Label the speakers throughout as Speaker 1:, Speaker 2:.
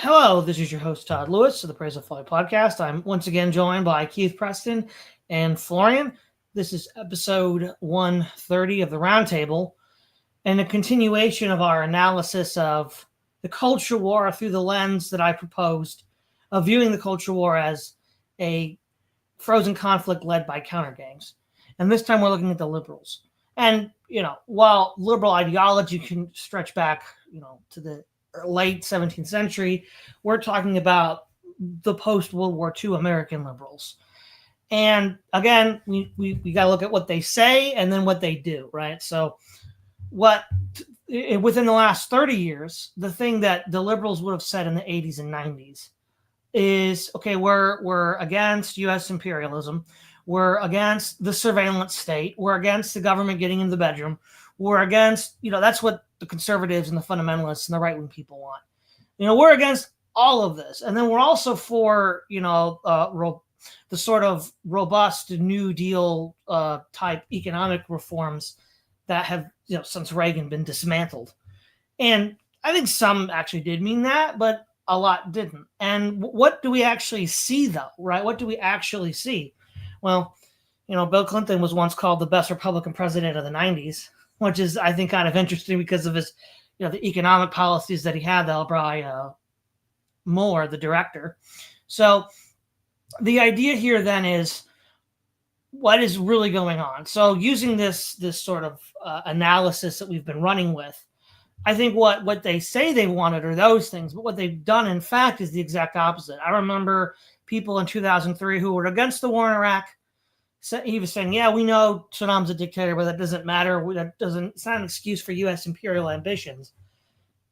Speaker 1: Hello, this is your host, Todd Lewis of the Praise of Folly podcast. I'm once again joined by Keith Preston and Florian. This is episode 130 of the Roundtable, and a continuation of our analysis of the culture war through the lens that I proposed of viewing the culture war as a frozen conflict led by counter gangs. And this time we're looking at the liberals. And, while liberal ideology can stretch back, to the late 17th century, we're talking about the post-World War II American liberals. And again, we got to look at what they say and then what they do, right? So within the last 30 years, the thing that the liberals would have said in the 80s and 90s is, okay, we're against U.S. imperialism. We're against the surveillance state. We're against the government getting in the bedroom. We're against, that's what the conservatives and the fundamentalists and the right-wing people want. We're against all of this. And then we're also for, the sort of robust New Deal type economic reforms that have, since Reagan been dismantled. And I think some actually did mean that, but a lot didn't. And what do we actually see, though, right? What do we actually see? Well, Bill Clinton was once called the best Republican president of the 90s, which is, I think, kind of interesting because of his, the economic policies that he had that by Moore, the director. So the idea here then is what is really going on. So using this sort of analysis that we've been running with, I think what they say they wanted are those things, but what they've done, in fact, is the exact opposite. I remember people in 2003 who were against the war in Iraq. He was saying, yeah, we know Saddam's a dictator, but that doesn't matter. It's not an excuse for U.S. imperial ambitions.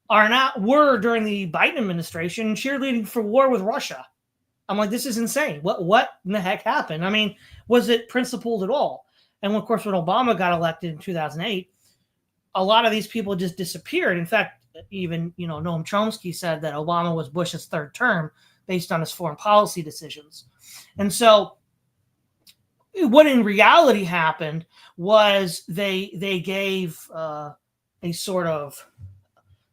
Speaker 1: Were during the Biden administration cheerleading for war with Russia. I'm like, this is insane. What in the heck happened? I mean, was it principled at all? And of course, when Obama got elected in 2008, a lot of these people just disappeared. In fact, even, Noam Chomsky said that Obama was Bush's third term based on his foreign policy decisions. And so what in reality happened was they gave a sort of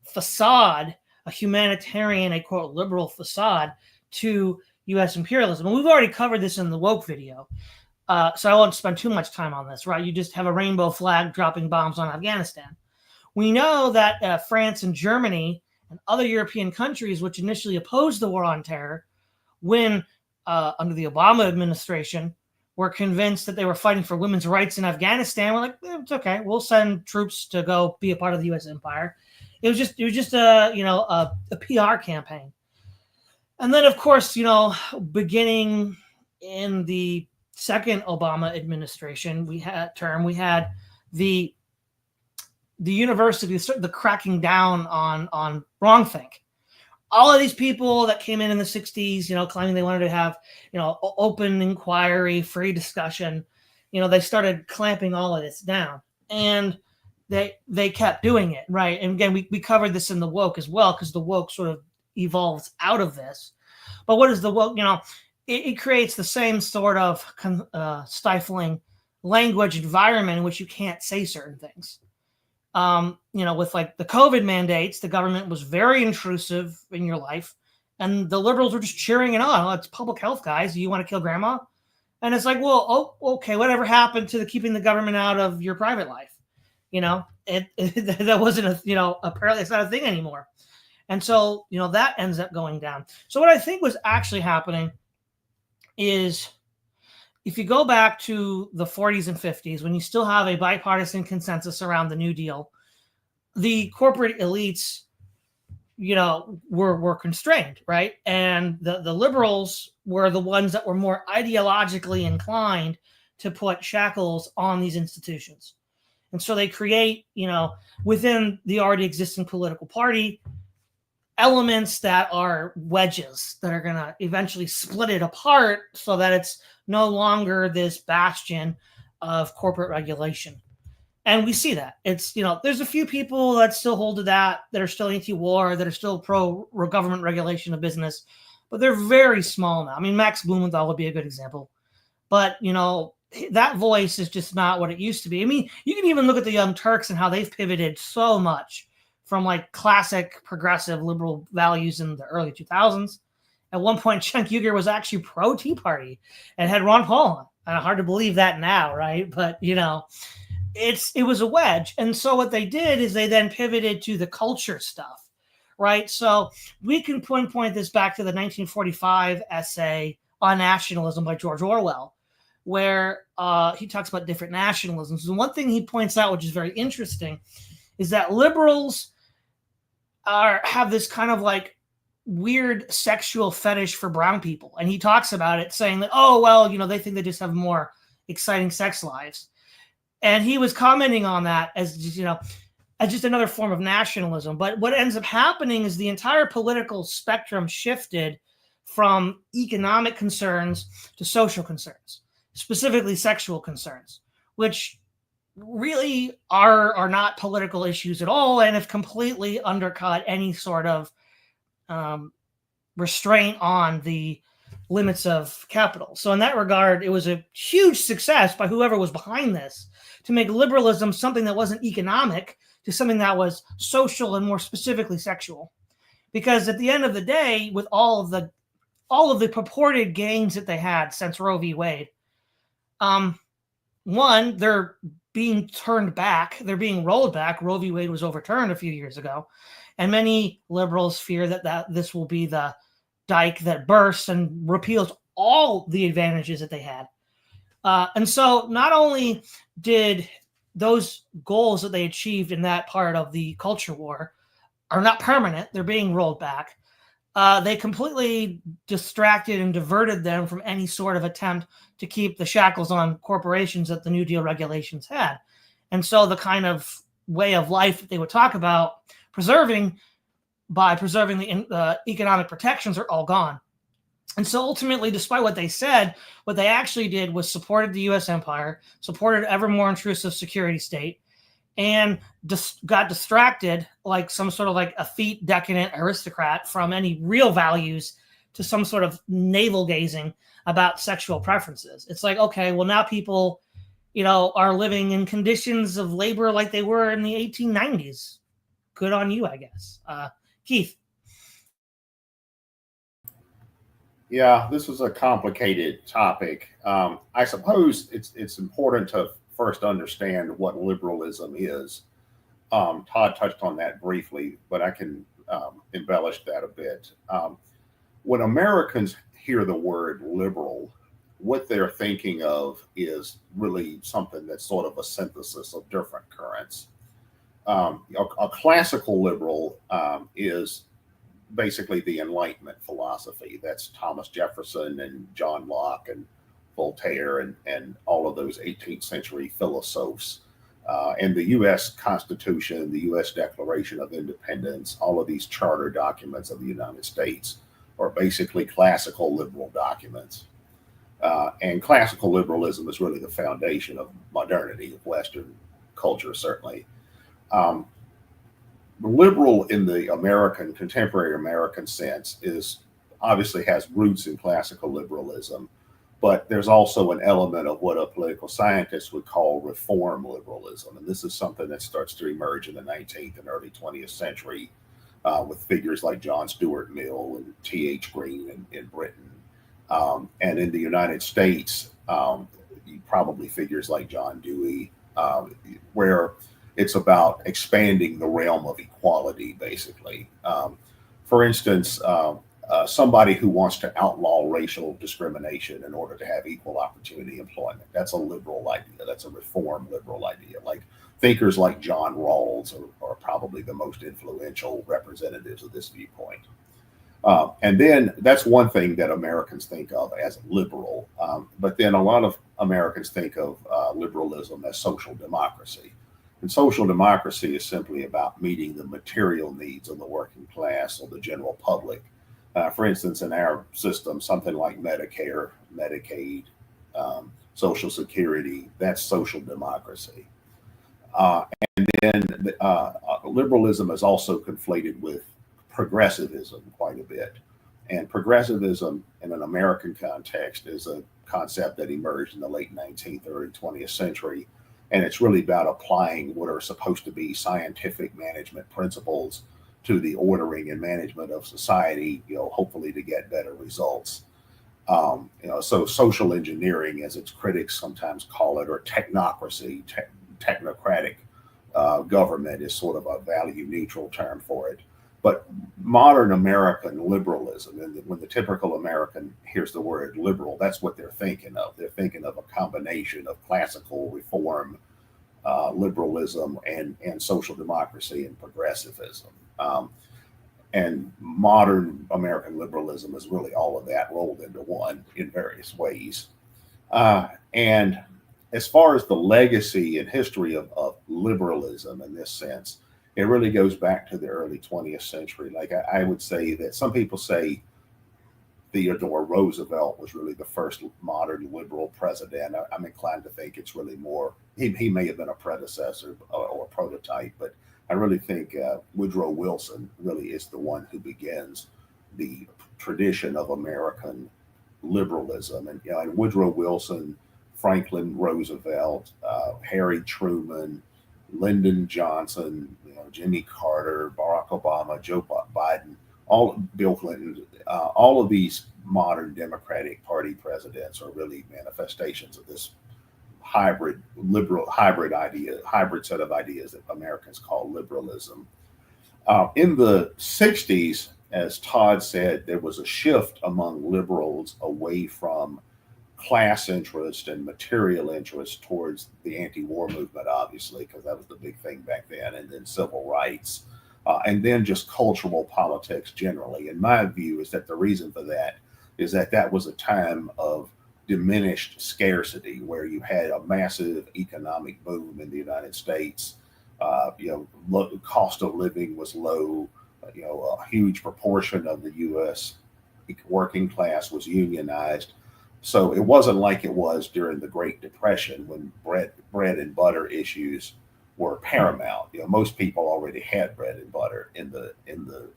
Speaker 1: facade, a humanitarian, a quote, liberal facade to U.S. imperialism. And we've already covered this in the woke video. So I won't spend too much time on this, right? You just have a rainbow flag dropping bombs on Afghanistan. We know that France and Germany and other European countries, which initially opposed the war on terror, when under the Obama administration, were convinced that they were fighting for women's rights in Afghanistan. We're like, it's okay. We'll send troops to go be a part of the U.S. empire. It was just a PR campaign. And then, of course, beginning in the second Obama administration, we had the university, the cracking down on wrongthink. All of these people that came in the 60s, claiming they wanted to have, open inquiry, free discussion, they started clamping all of this down, and they kept doing it, right? And again, we covered this in the woke as well, because the woke sort of evolves out of this. But what is the woke? It creates the same sort of stifling language environment in which you can't say certain things. With like the COVID mandates, the government was very intrusive in your life, and the liberals were just cheering it on. Oh, it's public health, guys. Do you want to kill grandma? And it's like, well, okay, whatever happened to keeping the government out of your private life? That wasn't apparently it's not a thing anymore. And so, that ends up going down. So what I think was actually happening is, if you go back to the 40s and 50s, when you still have a bipartisan consensus around the New Deal, the corporate elites, were constrained, right? And the liberals were the ones that were more ideologically inclined to put shackles on these institutions. And so they create, within the already existing political party, elements that are wedges that are going to eventually split it apart so that it's no longer this bastion of corporate regulation. And we see that. It's, there's a few people that still hold to that are still anti-war, that are still pro-government regulation of business, but they're very small now. I mean, Max Blumenthal would be a good example. But, that voice is just not what it used to be. I mean, you can even look at the Young Turks and how they've pivoted so much from like classic progressive liberal values in the early 2000s. At one point, Cenk Uygur was actually pro-Tea Party and had Ron Paul on. Hard to believe that now, right? But, you know, it was a wedge. And so what they did is they then pivoted to the culture stuff, right? So we can point this back to the 1945 essay on nationalism by George Orwell, where he talks about different nationalisms. And one thing he points out, which is very interesting, is that liberals have this kind of like weird sexual fetish for brown people. And he talks about it saying that, oh, well, you know, they think they just have more exciting sex lives. And he was commenting on that as just, you know, as just another form of nationalism. But what ends up happening is the entire political spectrum shifted from economic concerns to social concerns, specifically sexual concerns, which really are not political issues at all and have completely undercut any sort of restraint on the limits of capital. So in that regard, it was a huge success by whoever was behind this to make liberalism something that wasn't economic to something that was social and more specifically sexual. Because at the end of the day, with all of the purported gains that they had since Roe v. Wade, one, they're being turned back. They're being rolled back. Roe v. Wade was overturned a few years ago. And many liberals fear that this will be the dike that bursts and repeals all the advantages that they had. And so not only did those goals that they achieved in that part of the culture war are not permanent, they're being rolled back. They completely distracted and diverted them from any sort of attempt to keep the shackles on corporations that the New Deal regulations had. And so the kind of way of life that they would talk about preserving the economic protections are all gone. And so ultimately, despite what they said, what they actually did was supported the U.S. empire, supported ever more intrusive security state, and got distracted like some sort of like effete, decadent aristocrat from any real values to some sort of navel gazing about sexual preferences. It's like, okay, well, now people, you know, are living in conditions of labor like they were in the 1890s. Good on you, I guess. Keith.
Speaker 2: Yeah, this is a complicated topic. I suppose it's important to first understand what liberalism is. Todd touched on that briefly, but I can embellish that a bit. When Americans hear the word liberal, what they're thinking of is really something that's sort of a synthesis of different currents. A classical liberal is basically the Enlightenment philosophy. That's Thomas Jefferson and John Locke and Voltaire and all of those 18th century philosophers. And the U.S. Constitution, the U.S. Declaration of Independence, all of these charter documents of the United States are basically classical liberal documents. And classical liberalism is really the foundation of modernity, of Western culture, certainly. Liberal in the contemporary American sense obviously has roots in classical liberalism, but there's also an element of what a political scientist would call reform liberalism. And this is something that starts to emerge in the 19th and early 20th century with figures like John Stuart Mill and T.H. Green in Britain. And in the United States, probably figures like John Dewey, where it's about expanding the realm of equality, basically. For instance, somebody who wants to outlaw racial discrimination in order to have equal opportunity employment. That's a liberal idea. That's a reform liberal idea. Like thinkers like John Rawls are probably the most influential representatives of this viewpoint. And then that's one thing that Americans think of as liberal. But then a lot of Americans think of liberalism as social democracy. And social democracy is simply about meeting the material needs of the working class or the general public. For instance, in our system, something like Medicare, Medicaid, Social Security, that's social democracy. And then liberalism is also conflated with progressivism quite a bit. And progressivism in an American context is a concept that emerged in the late 19th, early 20th century And it's really about applying what are supposed to be scientific management principles to the ordering and management of society, hopefully to get better results. So social engineering, as its critics sometimes call it, or technocracy, technocratic government is sort of a value neutral term for it. But modern American liberalism, and when the typical American hears the word liberal, that's what they're thinking of. They're thinking of a combination of classical reform, liberalism, and social democracy and progressivism. And modern American liberalism is really all of that rolled into one in various ways. And as far as the legacy and history of liberalism in this sense, it really goes back to the early 20th century. Like I would say that some people say Theodore Roosevelt was really the first modern liberal president. I'm inclined to think it's really more, he may have been a predecessor or a prototype, but I really think Woodrow Wilson really is the one who begins the tradition of American liberalism. And Woodrow Wilson, Franklin Roosevelt, Harry Truman, Lyndon Johnson, Jimmy Carter, Barack Obama, Joe Biden, Bill Clinton, all of these modern Democratic Party presidents are really manifestations of this hybrid set of ideas that Americans call liberalism. In the 60s, as Todd said, there was a shift among liberals away from class interest and material interest towards the anti-war movement, obviously, because that was the big thing back then, and then civil rights, and then just cultural politics generally. And my view is that the reason for that is that that was a time of diminished scarcity, where you had a massive economic boom in the United States. Cost of living was low. A huge proportion of the U.S. working class was unionized. So it wasn't like it was during the Great Depression when bread and butter issues were paramount. Most people already had bread and butter in the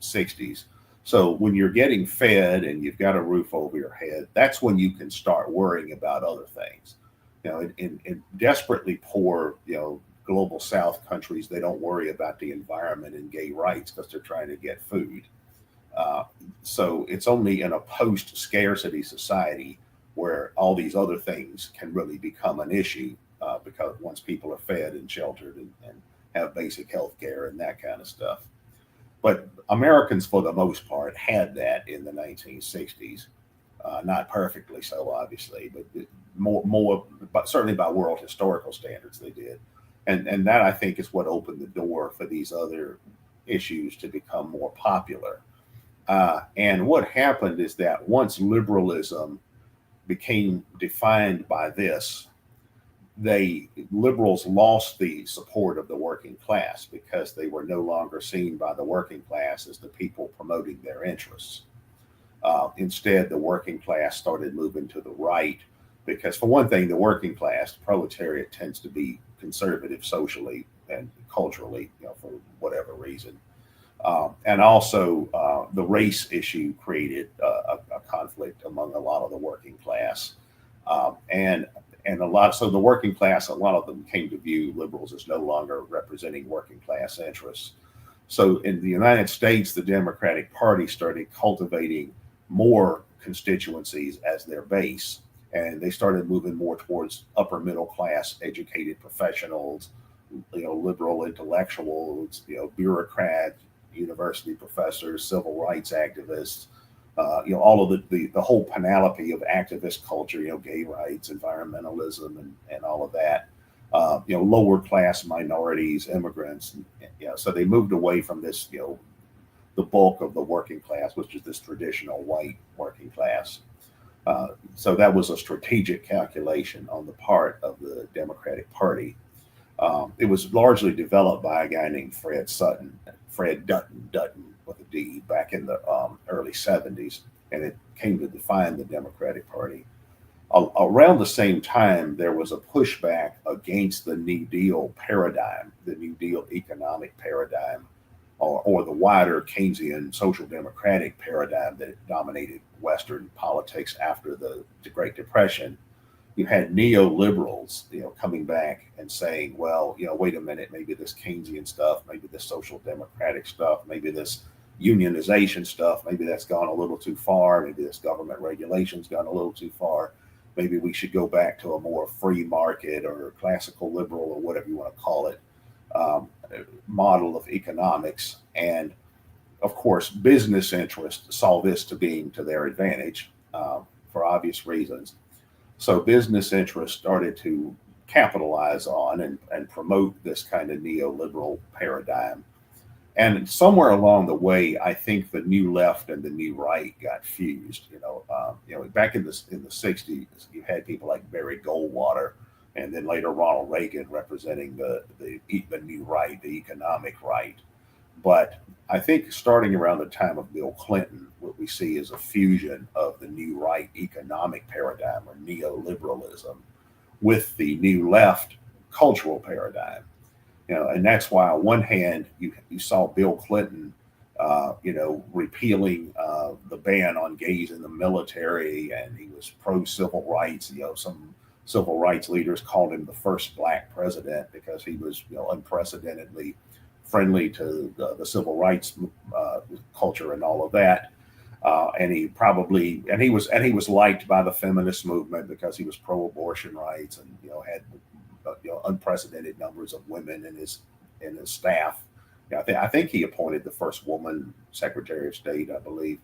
Speaker 2: 60s. So when you're getting fed and you've got a roof over your head, that's when you can start worrying about other things. In desperately poor, global South countries, they don't worry about the environment and gay rights because they're trying to get food. So it's only in a post-scarcity society where all these other things can really become an issue, because once people are fed and sheltered and have basic health care and that kind of stuff. But Americans, for the most part, had that in the 1960s. Not perfectly so, obviously, but more, but certainly by world historical standards, they did. And that, I think, is what opened the door for these other issues to become more popular. And what happened is that once liberalism became defined by this, liberals lost the support of the working class because they were no longer seen by the working class as the people promoting their interests. Instead, the working class started moving to the right because, for one thing, the working class, the proletariat, tends to be conservative socially and culturally, for whatever reason. And also, the race issue created a conflict among a lot of the working class. So the working class, a lot of them came to view liberals as no longer representing working class interests. So in the United States, the Democratic Party started cultivating more constituencies as their base, and they started moving more towards upper middle class educated professionals, liberal intellectuals, bureaucrats, university professors, civil rights activists, all of the whole panoply of activist culture, gay rights, environmentalism, and all of that, lower class minorities, immigrants. So they moved away from this, the bulk of the working class, which is this traditional white working class. So that was a strategic calculation on the part of the Democratic Party. It was largely developed by a guy named Fred Dutton with a D, back in the early 70s, and it came to define the Democratic Party. Around the same time, there was a pushback against the New Deal paradigm, the New Deal economic paradigm, or the wider Keynesian social democratic paradigm that dominated Western politics after the Great Depression. you had neoliberals, coming back and saying, well, wait a minute, maybe this Keynesian stuff, maybe this social democratic stuff, maybe this unionization stuff, maybe that's gone a little too far. Maybe this government regulation's gone a little too far. Maybe we should go back to a more free market or classical liberal or whatever you want to call it, model of economics. And of course, business interests saw this to being to their advantage for obvious reasons. So business interests started to capitalize on and promote this kind of neoliberal paradigm. And somewhere along the way, I think the new left and the new right got fused. Back in the '60s, you had people like Barry Goldwater, and then later Ronald Reagan representing the new right, the economic right. But I think starting around the time of Bill Clinton, what we see is a fusion of the new right economic paradigm or neoliberalism with the new left cultural paradigm. And that's why on one hand, you saw Bill Clinton, repealing the ban on gays in the military, and he was pro civil rights. Some civil rights leaders called him the first black president because he was, unprecedentedly friendly to the civil rights culture and all of that. And he was liked by the feminist movement because he was pro-abortion rights and had unprecedented numbers of women in his staff. I think he appointed the first woman Secretary of State, I believe.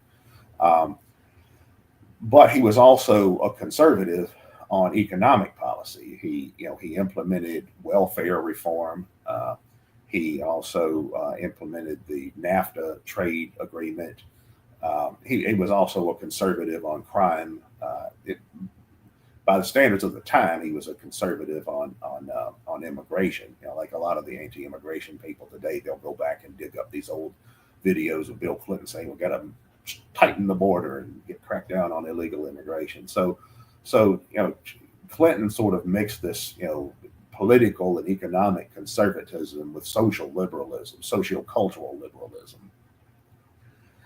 Speaker 2: But he was also a conservative on economic policy. He implemented welfare reform. He also implemented the NAFTA trade agreement. He was also a conservative on crime. By the standards of the time, he was a conservative on immigration. Like a lot of the anti-immigration people today, they'll go back and dig up these old videos of Bill Clinton saying, "We've got to tighten the border and crack down on illegal immigration." So Clinton sort of mixed this, political and economic conservatism with social liberalism, sociocultural liberalism.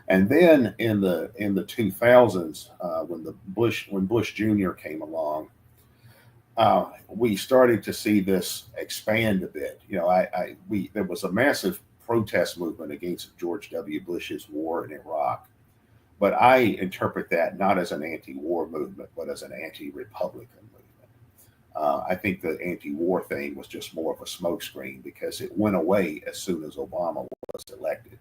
Speaker 2: And then in the 2000s, when Bush Jr. came along, we started to see this expand a bit. There was a massive protest movement against George W. Bush's war in Iraq, but I interpret that not as an anti-war movement, but as an anti-Republican movement. I think the anti-war thing was just more of a smokescreen because it went away as soon as Obama was elected.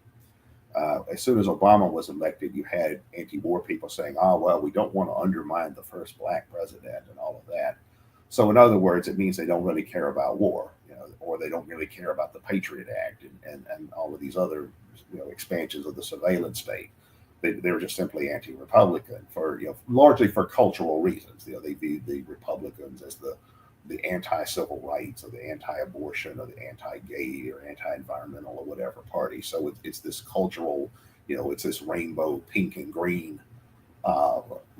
Speaker 2: As soon as Obama was elected, you had anti-war people saying, "Oh, well, we don't want to undermine the first black president," and all of that. So, in other words, it means they don't really care about war, or they don't really care about the Patriot Act and all of these other, expansions of the surveillance state. They were just simply anti-Republican for, largely for cultural reasons. They viewed the Republicans as the anti-civil rights or the anti-abortion or the anti-gay or anti-environmental or whatever party. So it's this cultural, it's this rainbow pink and green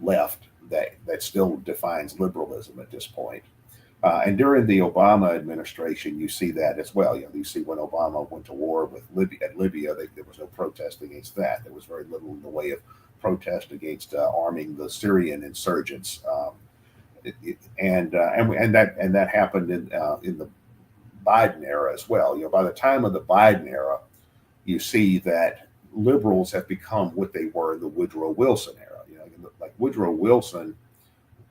Speaker 2: left that still defines liberalism at this point. And during the Obama administration, you see that as well. You see when Obama went to war with Libya, there was no protest against that. There was very little in the way of protest against arming the Syrian insurgents. And that happened in the Biden era as well. By the time of the Biden era, you see that liberals have become what they were in the Woodrow Wilson era. Like Woodrow Wilson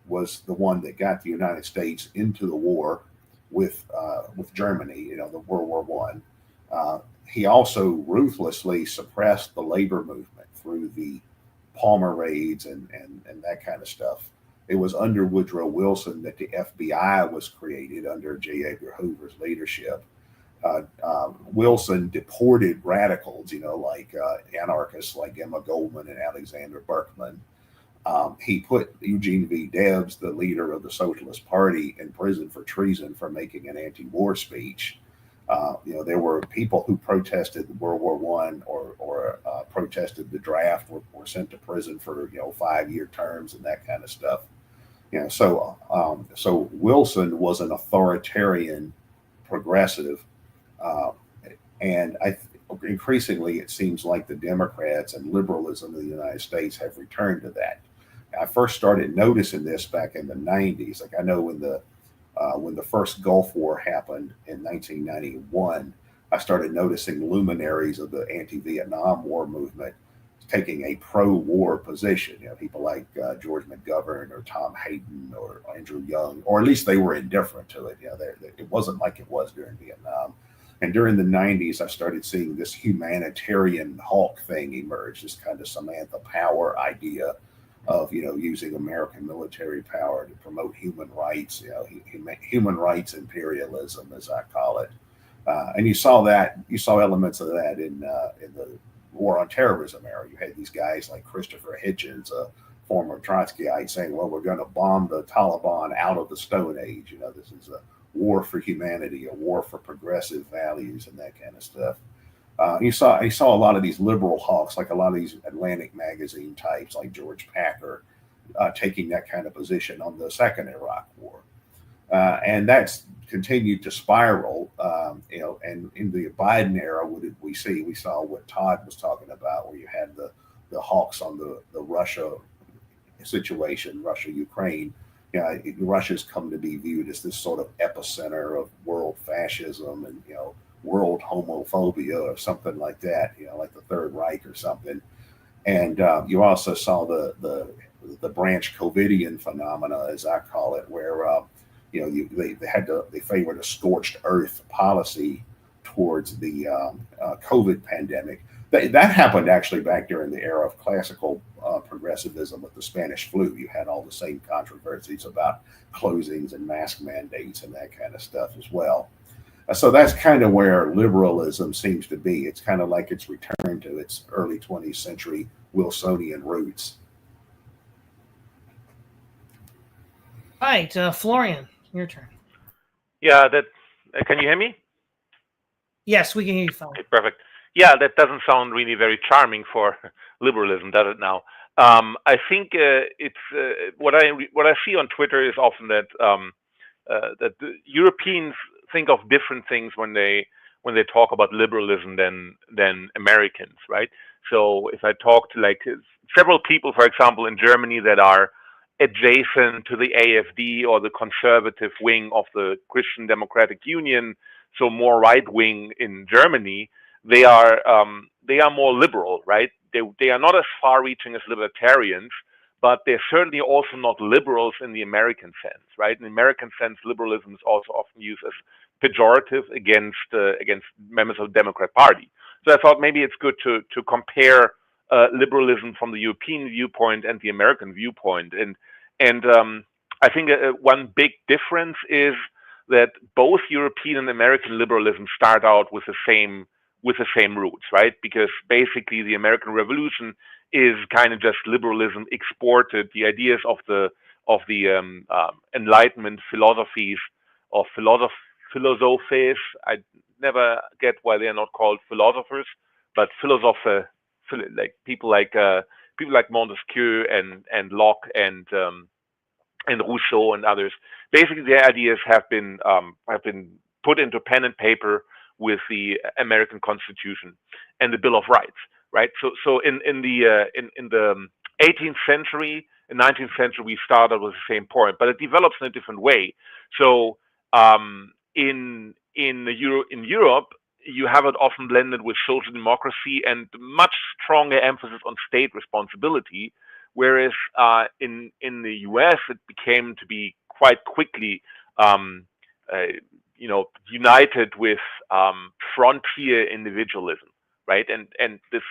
Speaker 2: was the one that got the United States into the war with Germany. The World War I. He also ruthlessly suppressed the labor movement through the Palmer raids and that kind of stuff. It was under Woodrow Wilson that the FBI was created under J. Edgar Hoover's leadership. Wilson deported radicals, like anarchists like Emma Goldman and Alexander Berkman. He put Eugene V. Debs, the leader of the Socialist Party, in prison for treason for making an anti-war speech. There were people who protested World War I or protested the draft were sent to prison for 5-year terms and that kind of stuff. So Wilson was an authoritarian progressive, and increasingly it seems like the Democrats and liberalism in the United States have returned to that. I first started noticing this back in the 90s. Like I know when the first Gulf War happened in 1991, I started noticing luminaries of the anti-Vietnam War movement taking a pro-war position. You know, people like George McGovern or Tom Hayden or Andrew Young, or at least they were indifferent to it. You know, it wasn't like it was during Vietnam. And during the 90s, I started seeing this humanitarian hawk thing emerge, this kind of Samantha Power idea of, you know, using American military power to promote human rights, you know, human rights imperialism, as I call it. And you saw elements of that in the war on terrorism era. You had these guys like Christopher Hitchens, a former Trotskyite, saying, well, we're going to bomb the Taliban out of the Stone Age. You know, this is a war for humanity, a war for progressive values and that kind of stuff. You saw a lot of these liberal hawks, like a lot of these Atlantic magazine types like George Packer, taking that kind of position on the second Iraq War. And that's continued to spiral, you know, and in the Biden era, what did we see? We saw what Todd was talking about, where you had the hawks on the Russia situation, Russia, Ukraine. You know, Russia's come to be viewed as this sort of epicenter of world fascism and, you know, world homophobia or something like that, you know, like the Third Reich or something. And you also saw the branch Covidian phenomena, as I call it, where you know, they favored a scorched earth policy towards the COVID pandemic. That happened actually back during the era of classical progressivism with the Spanish flu. You had all the same controversies about closings and mask mandates and that kind of stuff as well. So that's kind of where liberalism seems to be. It's kind of like it's returned to its early 20th century Wilsonian roots.
Speaker 1: All right, Florian, your turn.
Speaker 3: Yeah, can you hear me?
Speaker 1: Yes, we can hear you fine.
Speaker 3: Okay, perfect. Yeah, that doesn't sound really very charming for liberalism, does it now? I think it's what I see on Twitter is often that that the Europeans think of different things when they talk about liberalism than Americans, right? So if I talk to like several people, for example, in Germany that are adjacent to the AfD or the conservative wing of the Christian Democratic Union, so more right wing in Germany, they are more liberal, right? They are not as far reaching as libertarians, but they're certainly also not liberals in the American sense, right? In the American sense, liberalism is also often used as pejorative against members of the Democrat Party. So I thought maybe it's good to compare liberalism from the European viewpoint and the American viewpoint, and I think one big difference is that both European and American liberalism start out with the same roots, right? Because basically the American Revolution is kind of just liberalism exported, the ideas of the Enlightenment philosophies or philosophes. I never get why they are not called philosophers, but philosopher, like people like Montesquieu and Locke and Rousseau and others. Basically, their ideas have been put into pen and paper with the American Constitution and the Bill of Rights, right? So in the 18th century and 19th century, we started with the same point, but it develops in a different way. So in Europe, you have it often blended with social democracy and much stronger emphasis on state responsibility, whereas in the US, it became to be quite quickly united with frontier individualism, right? And this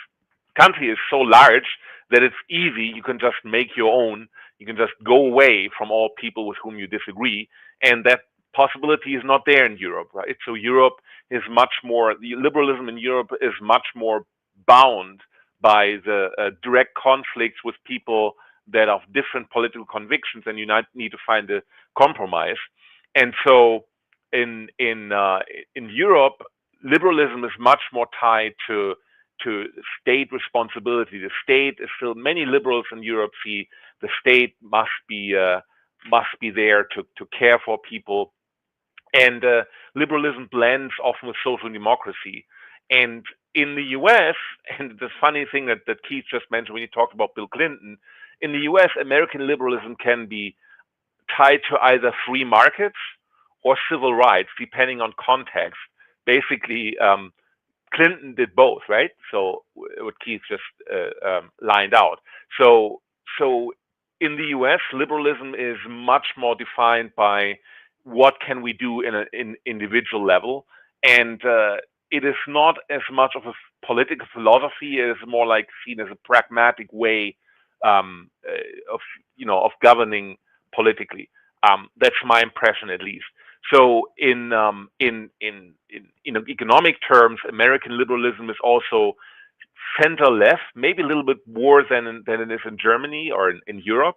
Speaker 3: country is so large that it's easy. You can just make your own. You can just go away from all people with whom you disagree, and that possibility is not there in Europe, right? So Europe is much more, the liberalism in Europe is much more bound by the direct conflicts with people that have different political convictions, and you need to find a compromise. And so in Europe, liberalism is much more tied to state responsibility. The state is still, many liberals in Europe see the state must be there to care for people, and liberalism blends often with social democracy. And in the US, and the funny thing that Keith just mentioned when he talked about Bill Clinton, in the US, American liberalism can be tied to either free markets or civil rights, depending on context. Basically, Clinton did both, right? So what Keith just lined out. So in the U.S., liberalism is much more defined by what can we do in an individual level, and it is not as much of a political philosophy. It is more like seen as a pragmatic way of governing politically. That's my impression, at least. So in economic terms, American liberalism is also center left, maybe a little bit more than it is in Germany or in Europe.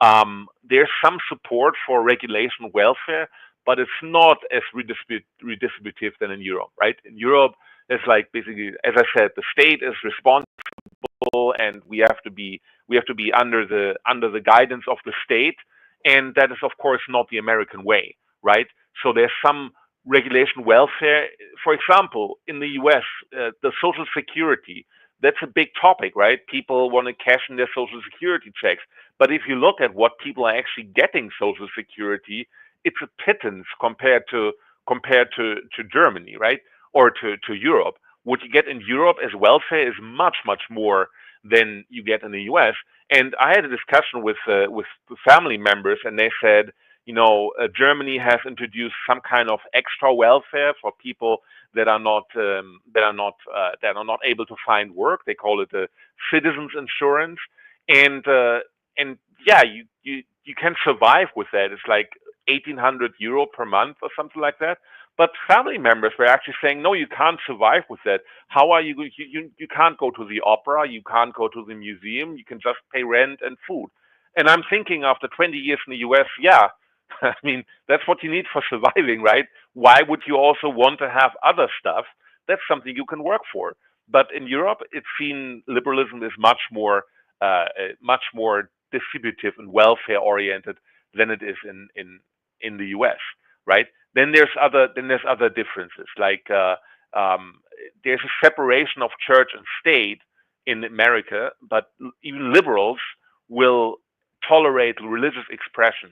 Speaker 3: There's some support for regulation welfare, but it's not as redistributive than in Europe, right? In Europe, it's like basically, as I said, the state is responsible, and we have to be under the guidance of the state, and that is of course not the American way, right? So there's some regulation welfare. For example, in the US, the Social Security, that's a big topic, right? People want to cash in their Social Security checks. But if you look at what people are actually getting Social Security, it's a pittance compared to Germany, right? Or to Europe. What you get in Europe as welfare is much, much more than you get in the US. And I had a discussion with family members, and they said, Germany has introduced some kind of extra welfare for people that are not able to find work. They call it a citizens insurance, and yeah, you can survive with that. It's like 1,800 euro per month or something like that. But family members were actually saying, no, you can't survive with that. How are you? You can't go to the opera. You can't go to the museum. You can just pay rent and food. And I'm thinking, after 20 years in the US, yeah, I mean, that's what you need for surviving, right? Why would you also want to have other stuff? That's something you can work for. But in Europe, it's seen liberalism is much more distributive and welfare oriented than it is in the US, right? Then there's other differences, like there's a separation of church and state in America, but even liberals will tolerate religious expression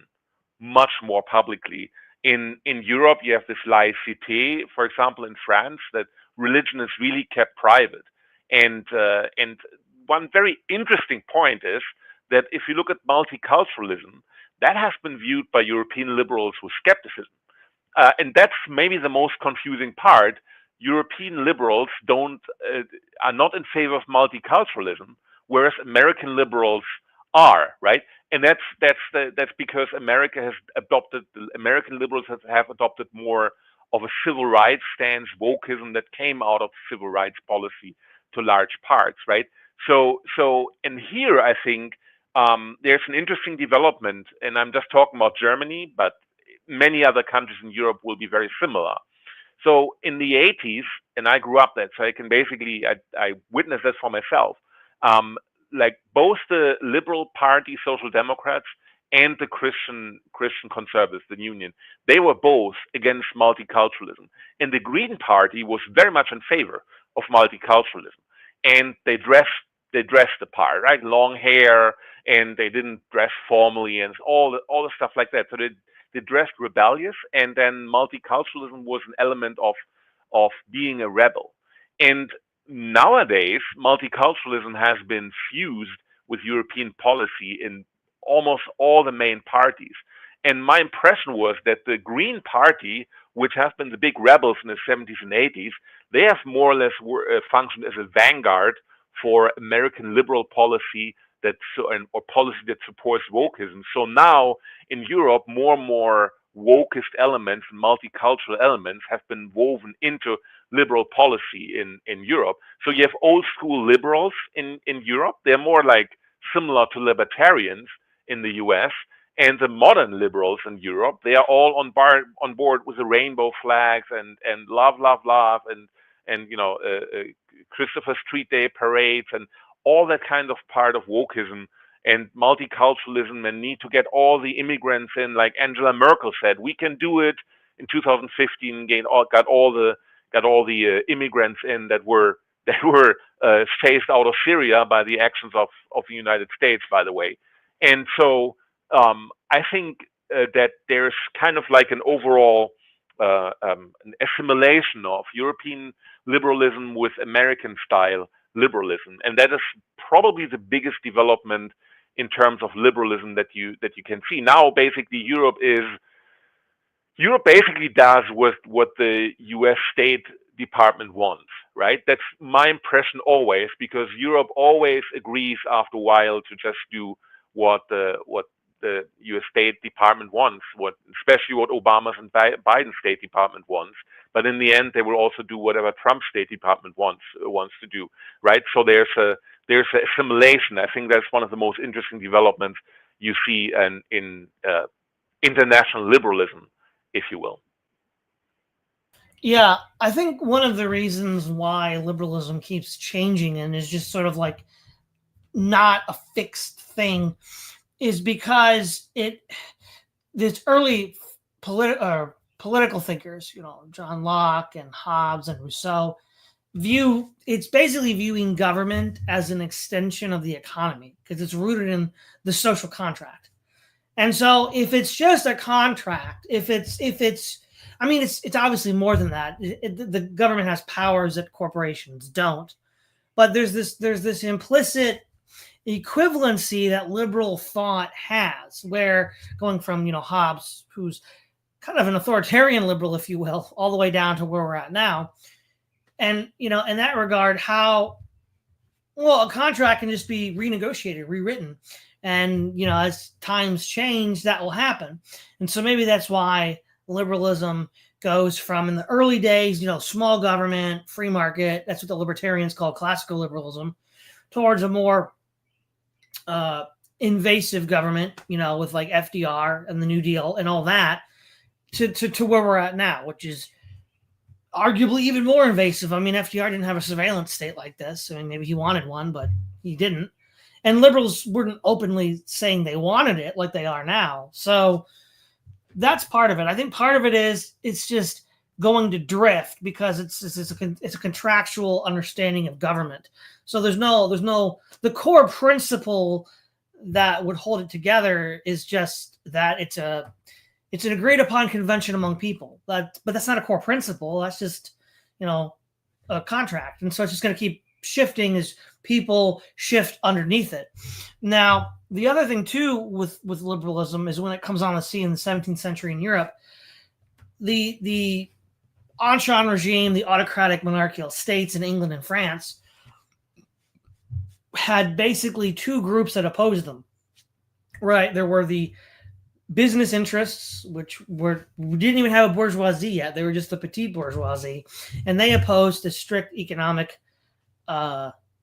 Speaker 3: much more publicly. In Europe, you have this laïcité, for example, in France, that religion is really kept private. And one very interesting point is that if you look at multiculturalism, that has been viewed by European liberals with skepticism. And that's maybe the most confusing part. European liberals are not in favor of multiculturalism, whereas American liberals are, right? And that's because American liberals have adopted more of a civil rights stance, wokeism that came out of civil rights policy to large parts, right? So and here I think there's an interesting development, and I'm just talking about Germany, but many other countries in Europe will be very similar. So in the 80s, and I grew up there, so I can basically, I witnessed this for myself. Like both the Liberal Party, Social Democrats, and the Christian Conservatives, the Union, they were both against multiculturalism. And the Green Party was very much in favor of multiculturalism. And they dressed the part, right? Long hair, and they didn't dress formally, and all the stuff like that. So they dressed rebellious, and then multiculturalism was an element of being a rebel. And nowadays, multiculturalism has been fused with European policy in almost all the main parties. And my impression was that the Green Party, which has been the big rebels in the 70s and 80s, they have more or less functioned as a vanguard for American liberal policy or policy that supports wokeism. So now in Europe, more and more wokeist elements and multicultural elements have been woven into liberal policy in Europe. So you have old school liberals in Europe. They're more like similar to libertarians in the US. And the modern liberals in Europe, they are all on board with the rainbow flags and love and Christopher Street Day parades and all that kind of part of wokeism and multiculturalism, and need to get all the immigrants in, like Angela Merkel said, we can do it. In 2015, got all the immigrants in that were that were phased out of Syria by the actions of the United States, by the way. And so I think that there's kind of like an overall an assimilation of European liberalism with American style liberalism, and that is probably the biggest development in terms of liberalism that you can see now. Basically, Europe basically does with what the U.S. State Department wants, right? That's my impression always, because Europe always agrees after a while to just do what the U.S. State Department wants, especially what Obama's and Biden's State Department wants. But in the end, they will also do whatever Trump's State Department wants to do, right? So there's a assimilation. I think that's one of the most interesting developments you see in international liberalism, if you will.
Speaker 1: Yeah, I think one of the reasons why liberalism keeps changing and is just sort of like not a fixed thing is because this early political thinkers, John Locke and Hobbes and Rousseau, it's basically viewing government as an extension of the economy because it's rooted in the social contract. And so if it's just a contract, it's obviously more than that. The government has powers that corporations don't, but there's this implicit equivalency that liberal thought has, where going from Hobbes, who's kind of an authoritarian liberal, if you will, all the way down to where we're at now, and in that regard, how a contract can just be renegotiated, rewritten, and as times change, that will happen. And so maybe that's why liberalism goes from, in the early days, small government, free market, that's what the libertarians call classical liberalism, towards a more invasive government, with like FDR and the New Deal and all that, to where we're at now, which is arguably even more invasive. I mean, FDR didn't have a surveillance state like this. I mean, maybe he wanted one, but he didn't. And liberals weren't openly saying they wanted it like they are now. So that's part of it. I think part of it is it's just going to drift because it's a contractual understanding of government. So there's no the core principle that would hold it together is just that it's an agreed upon convention among people. But that's not a core principle. That's just a contract, and so it's just going to keep shifting as people shift underneath it. Now, the other thing too with liberalism is when it comes on the scene in the 17th century in Europe, the Ancien regime, the autocratic monarchical states in England and France, had basically two groups that opposed them. Right, there were the business interests, which we didn't even have a bourgeoisie yet; they were just the petite bourgeoisie, and they opposed the strict economic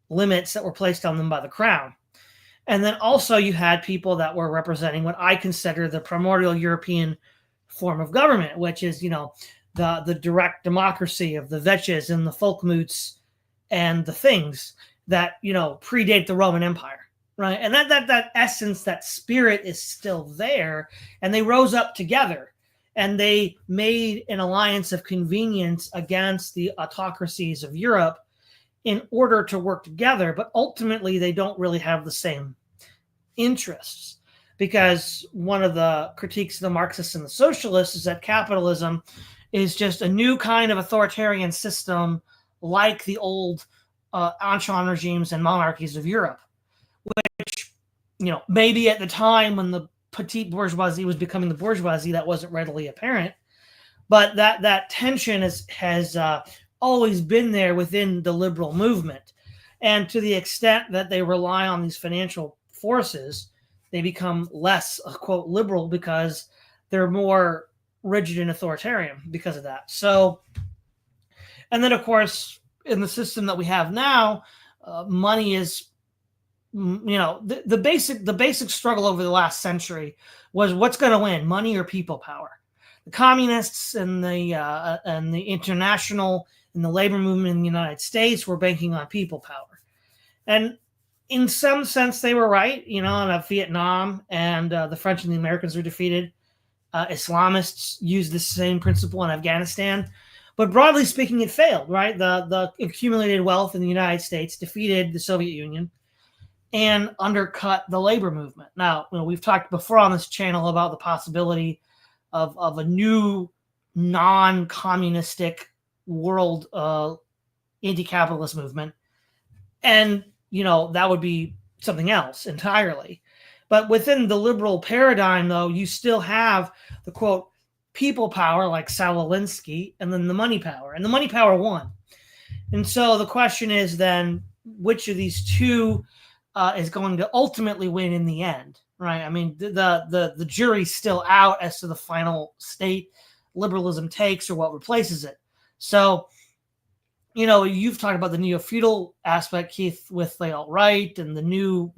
Speaker 1: limits that were placed on them by the crown. And then also you had people that were representing what I consider the primordial European form of government, which is, the direct democracy of the Veches and the Volkmuts and the things that, predate the Roman Empire, right? And that essence, that spirit is still there. And they rose up together and they made an alliance of convenience against the autocracies of Europe in order to work together, but ultimately they don't really have the same interests, because one of the critiques of the Marxists and the socialists is that capitalism is just a new kind of authoritarian system like the old Ancien regimes and monarchies of Europe, which, maybe at the time when the petite bourgeoisie was becoming the bourgeoisie, that wasn't readily apparent, but that tension has always been there within the liberal movement. And to the extent that they rely on these financial forces, they become less, quote, liberal because they're more rigid and authoritarian because of that. So, and then of course, in the system that we have now, money is, the basic struggle over the last century was what's going to win, money or people power. The communists and the international and the labor movement in the United States were banking on people power. And in some sense, they were right, in Vietnam and the French and the Americans were defeated. Islamists used the same principle in Afghanistan. But broadly speaking, it failed, right? The accumulated wealth in the United States defeated the Soviet Union and undercut the labor movement. Now, we've talked before on this channel about the possibility of a new non-communistic world anti-capitalist movement. And, that would be something else entirely. But within the liberal paradigm, though, you still have the, quote, people power like Saul Alinsky, and then the money power. And the money power won. And so the question is then, which of these two is going to ultimately win in the end, right? I mean, the jury's still out as to the final state liberalism takes or what replaces it. So, you've talked about the neo-feudal aspect, Keith, with the alt-right and the new,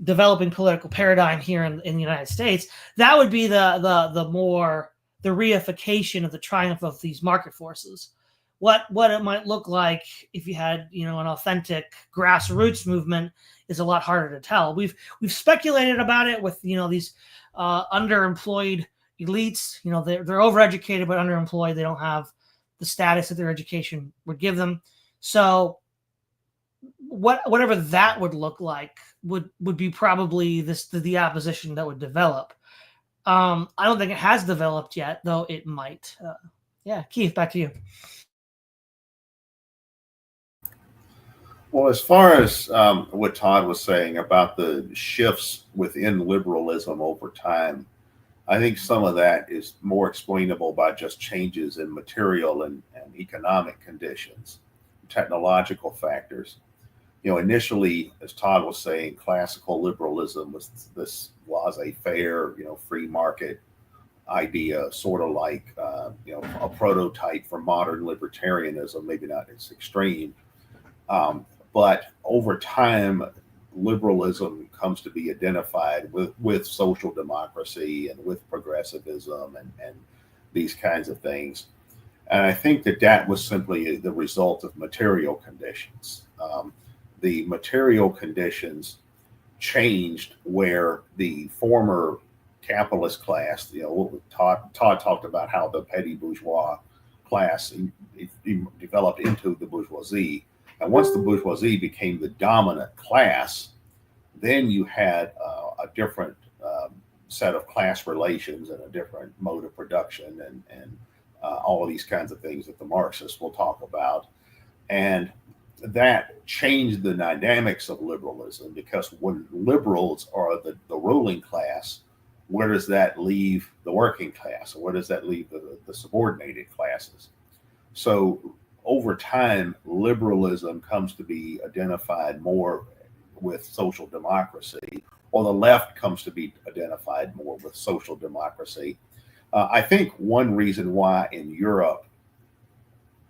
Speaker 1: developing political paradigm here in the United States. That would be the reification of the triumph of these market forces. What it might look like if you had an authentic grassroots movement is a lot harder to tell. We've speculated about it with these underemployed elites. They're overeducated but underemployed. They don't have the status that their education would give them. So whatever that would look like would be probably the opposition that would develop. I don't think it has developed yet, though it might. Keith, back to you.
Speaker 2: Well, as far as what Todd was saying about the shifts within liberalism over time, I think some of that is more explainable by just changes in material and economic conditions, technological factors. Initially, as Todd was saying, classical liberalism was this laissez-faire, free market idea, sort of like, a prototype for modern libertarianism, maybe not as extreme. But over time, liberalism comes to be identified with social democracy and with progressivism and these kinds of things. And I think that was simply the result of material conditions. The material conditions changed where the former capitalist class, Todd talked about how the petty bourgeois class developed into the bourgeoisie. And once the bourgeoisie became the dominant class, then you had a different set of class relations and a different mode of production and all of these kinds of things that the Marxists will talk about. And that changed the dynamics of liberalism, because when liberals are the ruling class, where does that leave the working class? Or where does that leave the subordinated classes? So over time, liberalism comes to be identified more with social democracy, or the left comes to be identified more with social democracy. I think one reason why in Europe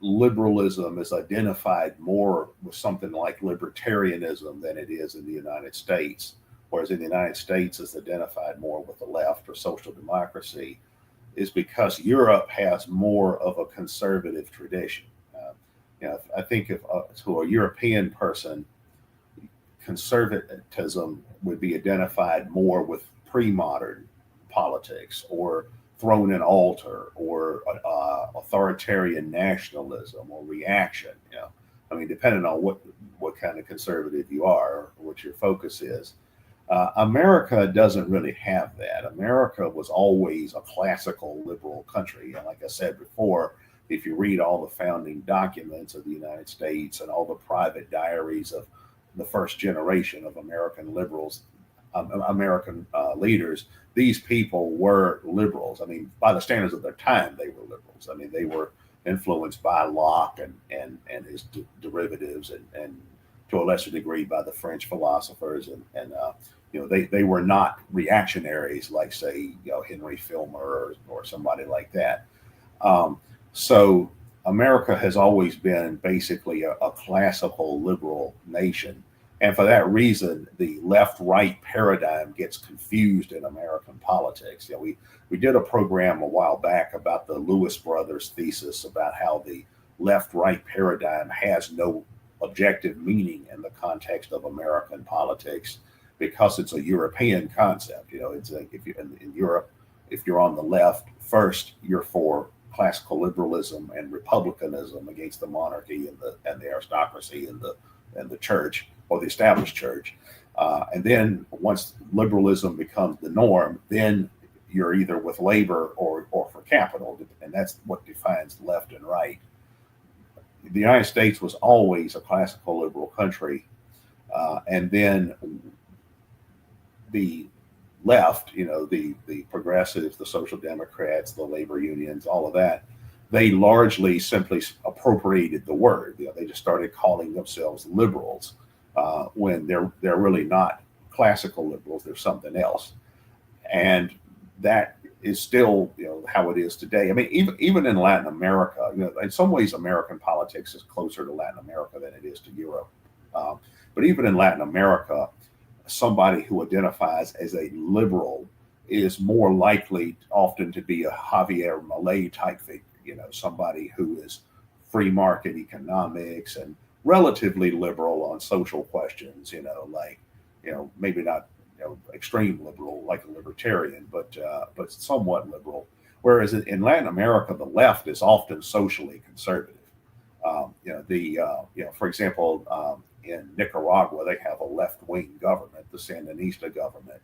Speaker 2: liberalism is identified more with something like libertarianism than it is in the United States, whereas in the United States it's identified more with the left or social democracy, is because Europe has more of a conservative tradition. I think to a European person, conservatism would be identified more with pre-modern politics or thrown an altar or authoritarian nationalism or reaction. Depending on what kind of conservative you are or what your focus is. America doesn't really have that. America was always a classical liberal country. And like I said before, if you read all the founding documents of the United States and all the private diaries of the first generation of American liberals, American leaders, these people were liberals. By the standards of their time, they were liberals. They were influenced by Locke and his derivatives and to a lesser degree by the French philosophers. They were not reactionaries like, say, Henry Filmer or somebody like that. So America has always been basically a classical liberal nation. And for that reason, the left-right paradigm gets confused in American politics. We did a program a while back about the Lewis brothers thesis about how the left-right paradigm has no objective meaning in the context of American politics because it's a European concept. It's like if you're in Europe, if you're on the left, first you're for classical liberalism and republicanism against the monarchy and the aristocracy and the church, or the established church. And then once liberalism becomes the norm, then you're either with labor or for capital, and that's what defines left and right. The United States was always a classical liberal country, and then the left, the progressives, the social democrats, the labor unions, all of that, they largely simply appropriated the word. They just started calling themselves liberals when they're really not classical liberals. They're something else, and that is still how it is today. I mean, even in Latin America, in some ways, American politics is closer to Latin America than it is to Europe. But even in Latin America, somebody who identifies as a liberal is more likely often to be a Javier Milei type figure, somebody who is free market economics and relatively liberal on social questions, maybe not extreme liberal like a libertarian, but somewhat liberal. Whereas in Latin America, the left is often socially conservative. For example, in Nicaragua, they have a left-wing government, the Sandinista government,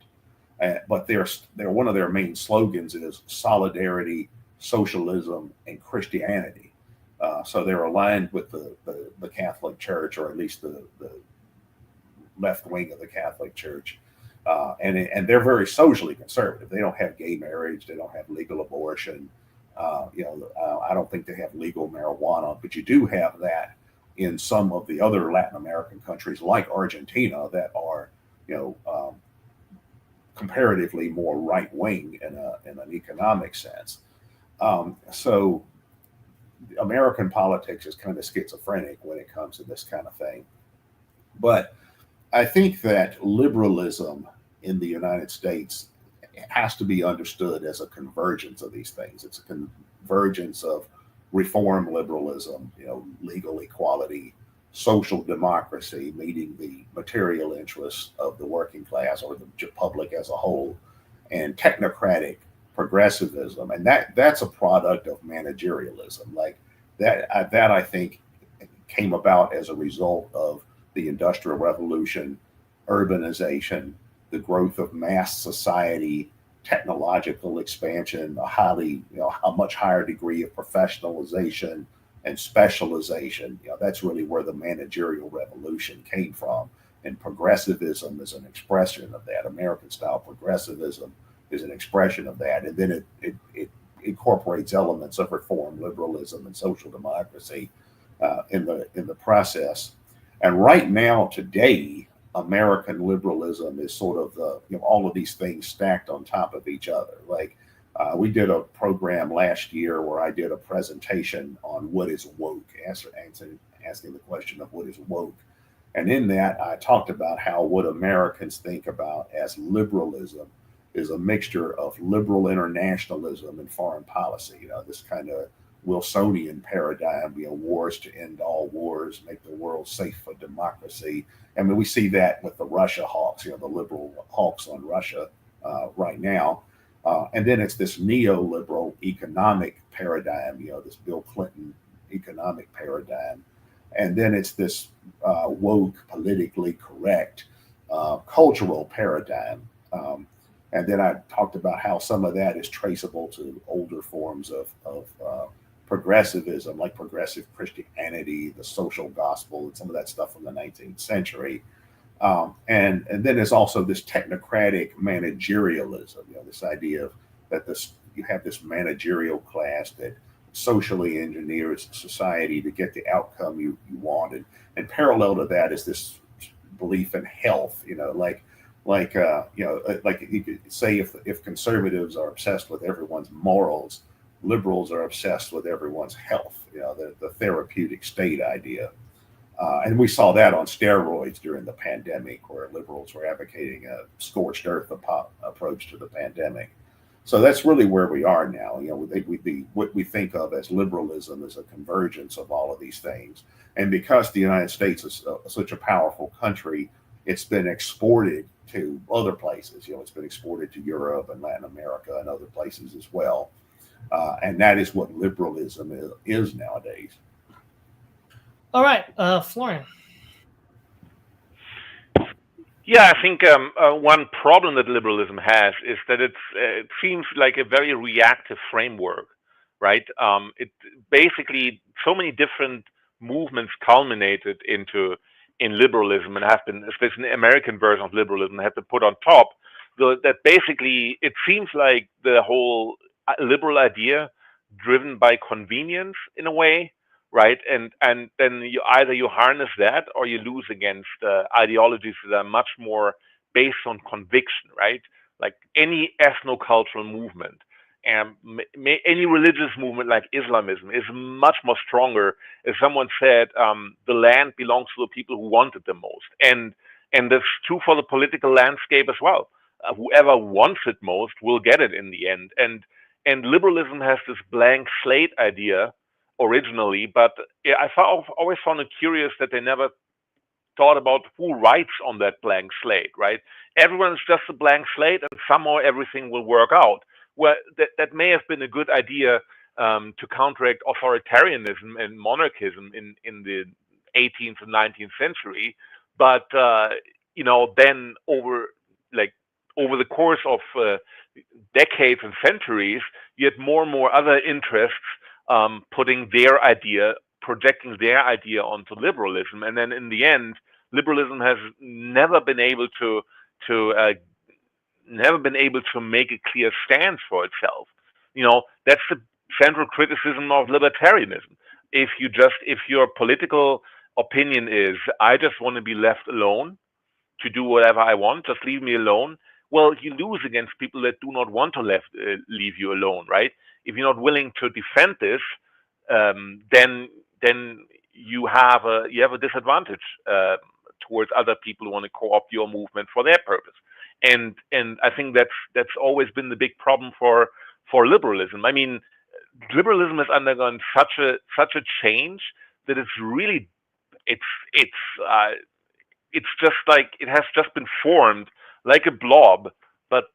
Speaker 2: but they're one of their main slogans is solidarity, socialism, and Christianity. So they're aligned with the Catholic Church, or at least the left wing of the Catholic Church, and they're very socially conservative. They don't have gay marriage, they don't have legal abortion. I don't think they have legal marijuana, but you do have that in some of the other Latin American countries like Argentina that are, comparatively more right wing in an economic sense. So American politics is kind of schizophrenic when it comes to this kind of thing. But I think that liberalism in the United States has to be understood as a convergence of these things. It's a convergence of reform liberalism, legal equality, social democracy, meeting the material interests of the working class or the public as a whole, and technocratic progressivism. And that's a product of managerialism. Like that I think came about as a result of the Industrial Revolution, urbanization, the growth of mass society, technological expansion, a much higher degree of professionalization and specialization. That's really where the managerial revolution came from. And progressivism is an expression of that. American style progressivism is an expression of that. And then it incorporates elements of reform, liberalism, and social democracy in the process. And right now, today, American liberalism is sort of all of these things stacked on top of each other. Like we did a program last year where I did a presentation on what is woke, asking the question of what is woke. And in that, I talked about how what Americans think about as liberalism is a mixture of liberal internationalism and foreign policy. This kind of Wilsonian paradigm, wars to end all wars, make the world safe for democracy. I mean, we see that with the Russia hawks, the liberal hawks on Russia right now. And then it's this neoliberal economic paradigm, this Bill Clinton economic paradigm. And then it's this woke, politically correct cultural paradigm. And then I talked about how some of that is traceable to older forms of progressivism, like progressive Christianity, the social gospel, and some of that stuff from the 19th century. And then there's also this technocratic managerialism, this idea of that you have this managerial class that socially engineers society to get the outcome you wanted. And parallel to that is this belief in health, like you could say if conservatives are obsessed with everyone's morals, liberals are obsessed with everyone's health, the therapeutic state idea. And we saw that on steroids during the pandemic, where liberals were advocating a scorched earth approach to the pandemic. So that's really where we are now. What we think of as liberalism is a convergence of all of these things. And because the United States is such a powerful country, it's been exported to other places. It's been exported to Europe and Latin America and other places as well. And that is what liberalism is nowadays.
Speaker 1: All right, Florian.
Speaker 3: Yeah, I think one problem that liberalism has is that it seems like a very reactive framework, right? It basically so many different movements culminated in liberalism and have been, especially the American version of liberalism, have been put on top. That basically it seems like the whole liberal idea driven by convenience in a way, right? And then you either you harness that or you lose against ideologies that are much more based on conviction, right? Like any ethnocultural movement and any religious movement like Islamism is much more stronger. If someone said the land belongs to the people who want it the most, and that's true for the political landscape as well. Whoever wants it most will get it in the end. And liberalism has this blank slate idea originally, but always found it curious that they never thought about who writes on that blank slate, right? Everyone's just a blank slate, and somehow everything will work out. Well, that may have been a good idea to counteract authoritarianism and monarchism in the 18th and 19th century, but then over the course of decades and centuries, you had more and more other interests projecting their idea onto liberalism, and then in the end, liberalism has never been able to make a clear stance for itself. That's the central criticism of libertarianism. If your political opinion is, I just want to be left alone to do whatever I want, just leave me alone, well, you lose against people that do not want to leave you alone, right? If you're not willing to defend this, then you have a disadvantage towards other people who want to co-opt your movement for their purpose. And I think that's always been the big problem for liberalism. I mean, liberalism has undergone such a change that it's just like it has just been formed like a blob, but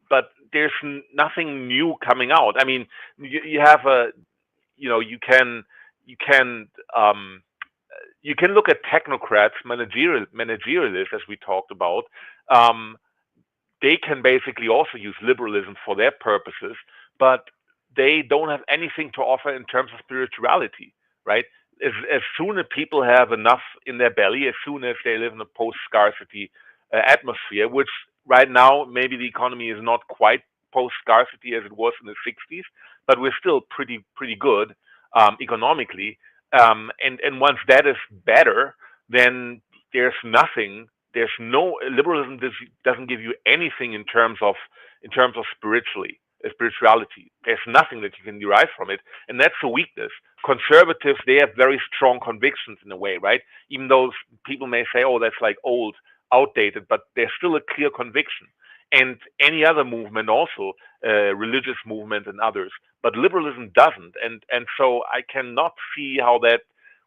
Speaker 3: there's nothing new coming out. I mean, you have you can look at technocrats, managerialists, as we talked about. They can basically also use liberalism for their purposes, but they don't have anything to offer in terms of spirituality, right? As soon as people have enough in their belly, as soon as they live in a post-scarcity atmosphere, which right now maybe the economy is not quite post-scarcity as it was in the 60s, but we're still pretty good economically. And once that is better, then there's nothing. There's no liberalism doesn't give you anything in terms of spirituality. There's nothing that you can derive from it, and that's a weakness. Conservatives, they have very strong convictions in a way, right? Even though people may say, "Oh, that's like old, outdated," but there's still a clear conviction. And any other movement, also religious movement and others, but liberalism doesn't. And so I cannot see how that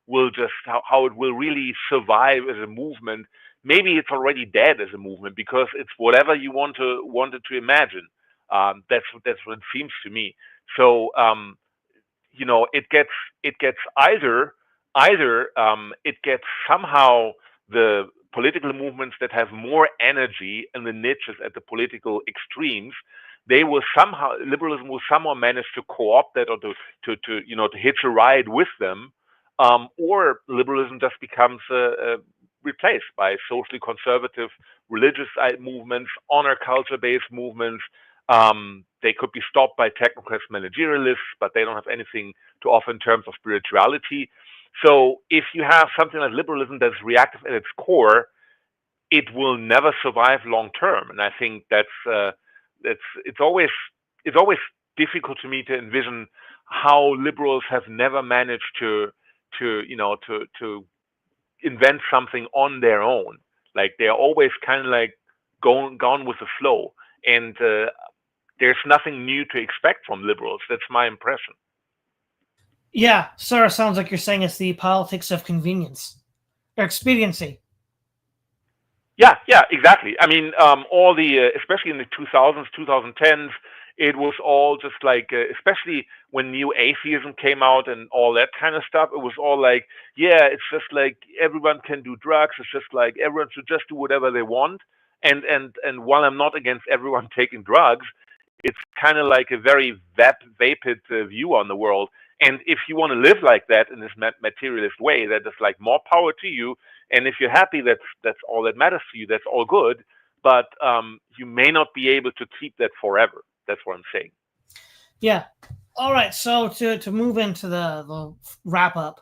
Speaker 3: will how it will really survive as a movement. Maybe it's already dead as a movement because it's whatever you wanted to imagine. That's what it seems to me. So it gets either it gets somehow the political movements that have more energy in the niches at the political extremes, liberalism will somehow manage to co-opt that or to hitch a ride with them, or liberalism just becomes replaced by socially conservative religious movements, honor culture-based movements. They could be stopped by technocrats, managerialists, but they don't have anything to offer in terms of spirituality. So if you have something like liberalism that's reactive at its core, it will never survive long term. And I think it's always difficult to me to envision how liberals have never managed to invent something on their own. Like they're always kind of like gone with the flow, and there's nothing new to expect from liberals. That's my impression.
Speaker 1: Yeah, Sarah, sounds like you're saying it's the politics of convenience or expediency.
Speaker 3: Yeah, exactly. I mean, especially in the 2000s, 2010s, it was all just like, especially when new atheism came out and all that kind of stuff, it was all like, yeah, it's just like everyone can do drugs. It's just like everyone should just do whatever they want. And while I'm not against everyone taking drugs, it's kind of like a very vapid view on the world. And if you want to live like that in this materialist way, that is like more power to you. And if you're happy, that's all that matters to you. That's all good. But you may not be able to keep that forever. That's what I'm saying.
Speaker 1: Yeah. All right. So to move into the wrap up,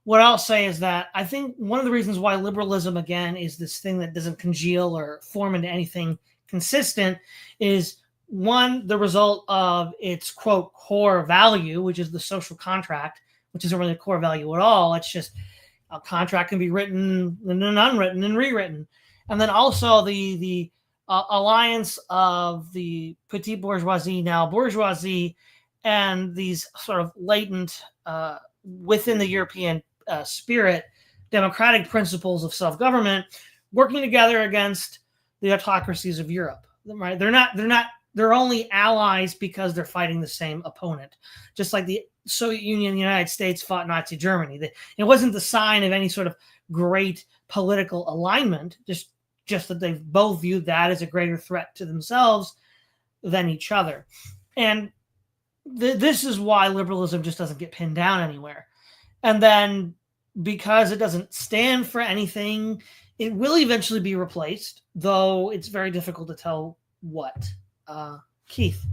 Speaker 1: what I'll say is that I think one of the reasons why liberalism, again, is this thing that doesn't congeal or form into anything consistent is, one, the result of its, quote, core value, which is the social contract, which isn't really a core value at all. It's just a contract can be written and then unwritten and rewritten. And then also the alliance of the petite bourgeoisie, now bourgeoisie, and these sort of latent, within the European spirit, democratic principles of self-government working together against the autocracies of Europe. Right? They're only allies because they're fighting the same opponent. Just like the Soviet Union and the United States fought Nazi Germany. It wasn't the sign of any sort of great political alignment, just that they've both viewed that as a greater threat to themselves than each other. And this is why liberalism just doesn't get pinned down anywhere. And then because it doesn't stand for anything, it will eventually be replaced, though it's very difficult to tell what. Keith.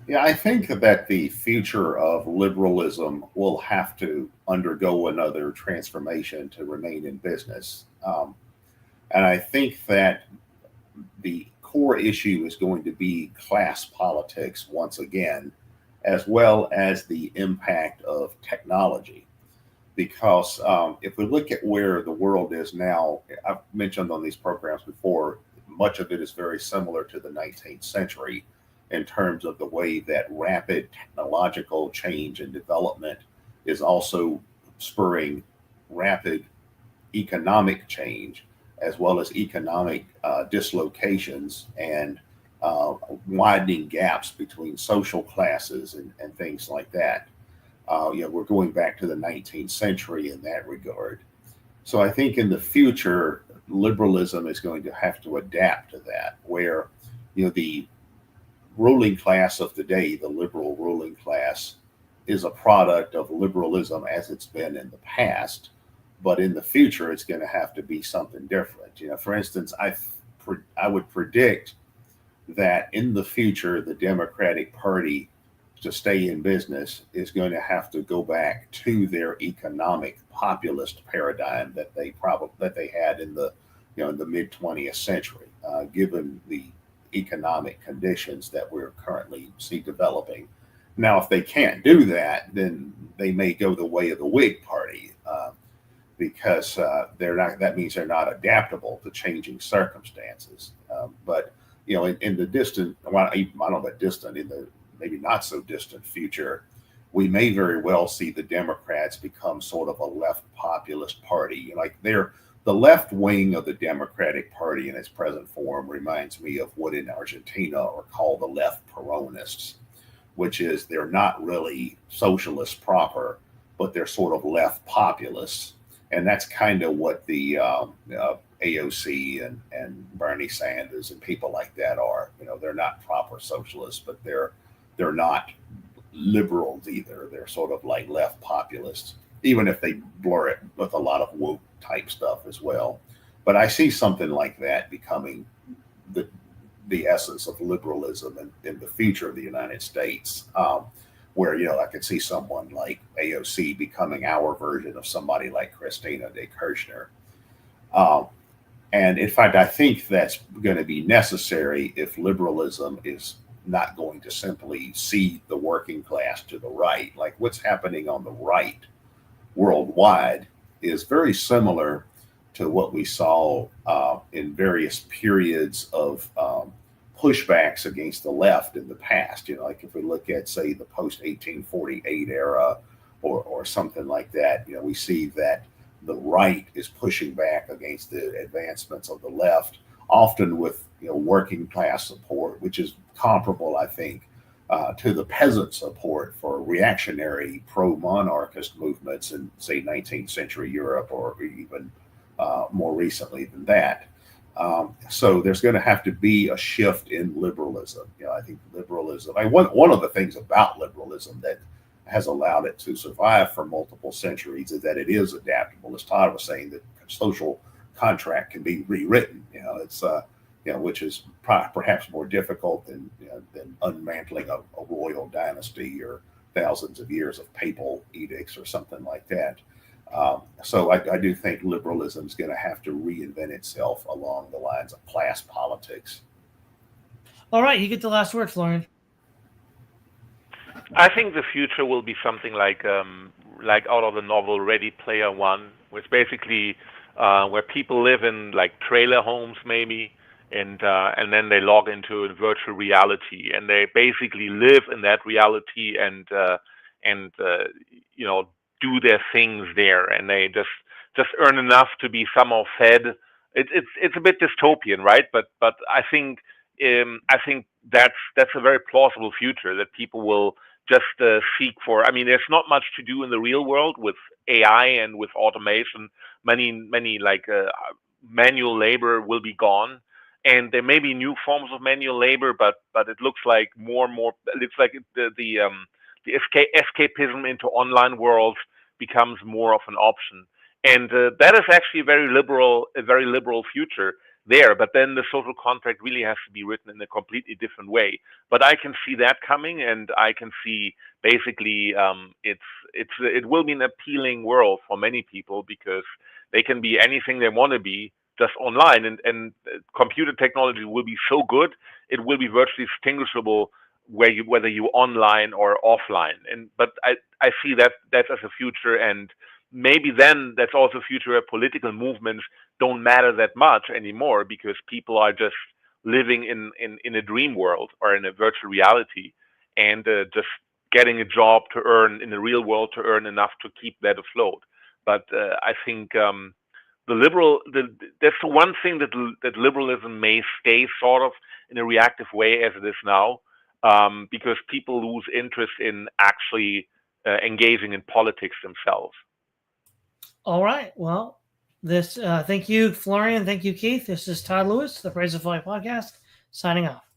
Speaker 2: Yeah, I think that the future of liberalism will have to undergo another transformation to remain in business. And I think that the core issue is going to be class politics once again, as well as the impact of technology. Because if we look at where the world is now, I've mentioned on these programs before, much of it is very similar to the 19th century in terms of the way that rapid technological change and development is also spurring rapid economic change, as well as economic dislocations and widening gaps between social classes and things like that. We're going back to the 19th century in that regard. So I think in the future, liberalism is going to have to adapt to that, where the ruling class of today, the liberal ruling class, is a product of liberalism as it's been in the past. But in the future, it's going to have to be something different. For instance, I would predict that in the future, the Democratic Party, to stay in business, is going to have to go back to their economic populist paradigm that they had in the mid 20th century, given the economic conditions that we're currently developing. Now, if they can't do that, then they may go the way of the Whig Party, because they're not. That means they're not adaptable to changing circumstances. But in the distant, well, I don't know about distant, in the maybe not so distant future, we may very well see the Democrats become sort of a left populist party. The left wing of the Democratic Party in its present form reminds me of what in Argentina are called the left Peronists, which is they're not really socialists proper, but they're sort of left populists. And that's kind of what the AOC and Bernie Sanders and people like that are. They're not proper socialists, but they're not liberals either. They're sort of like left populists, even if they blur it with a lot of woke type stuff as well. But I see something like that becoming the essence of liberalism in the future of the United States, where I could see someone like AOC becoming our version of somebody like Christina de Kirchner. And in fact, I think that's going to be necessary if liberalism is not going to simply cede the working class to the right. Like what's happening on the right worldwide is very similar to what we saw in various periods of pushbacks against the left in the past. Like if we look at, say, the post-1848 era or something like that, we see that the right is pushing back against the advancements of the left often with working class support, which is comparable, I think, to the peasant support for reactionary pro-monarchist movements in, say, 19th century Europe, or even more recently than that. So there's going to have to be a shift in liberalism. I think liberalism, one of the things about liberalism that has allowed it to survive for multiple centuries is that it is adaptable. As Todd was saying, that social contract can be rewritten. It's which is perhaps more difficult than unmantling a royal dynasty or thousands of years of papal edicts or something like that. So I do think liberalism is going to have to reinvent itself along the lines of class politics.
Speaker 1: All right, you get the last word, Florian.
Speaker 3: I think the future will be something like out of the novel Ready Player One, which basically where people live in like trailer homes maybe, and then they log into a virtual reality, and they basically live in that reality and do their things there, and they just earn enough to be somehow fed. It's a bit dystopian, right? But I think that's a very plausible future that people will just seek for. I mean, there's not much to do in the real world with AI and with automation. Many like manual labor will be gone, and there may be new forms of manual labor, but it looks like more and more. It looks like the escapism into online worlds becomes more of an option, and that is actually a very liberal future there. But then the social contract really has to be written in a completely different way. But I can see that coming, and I can see basically it will be an appealing world for many people because they can be anything they want to be just online, and computer technology will be so good it will be virtually distinguishable whether you're online or offline. But I see that as a future, and maybe then that's also a future where political movements don't matter that much anymore because people are just living in a dream world or in a virtual reality, and just getting a job to earn in the real world to earn enough to keep that afloat. But I think that's the one thing that liberalism may stay sort of in a reactive way as it is now, because people lose interest in actually engaging in politics themselves.
Speaker 1: All right. Well, thank you, Florian. Thank you, Keith. This is Todd Lewis, the Praise of Flight podcast, signing off.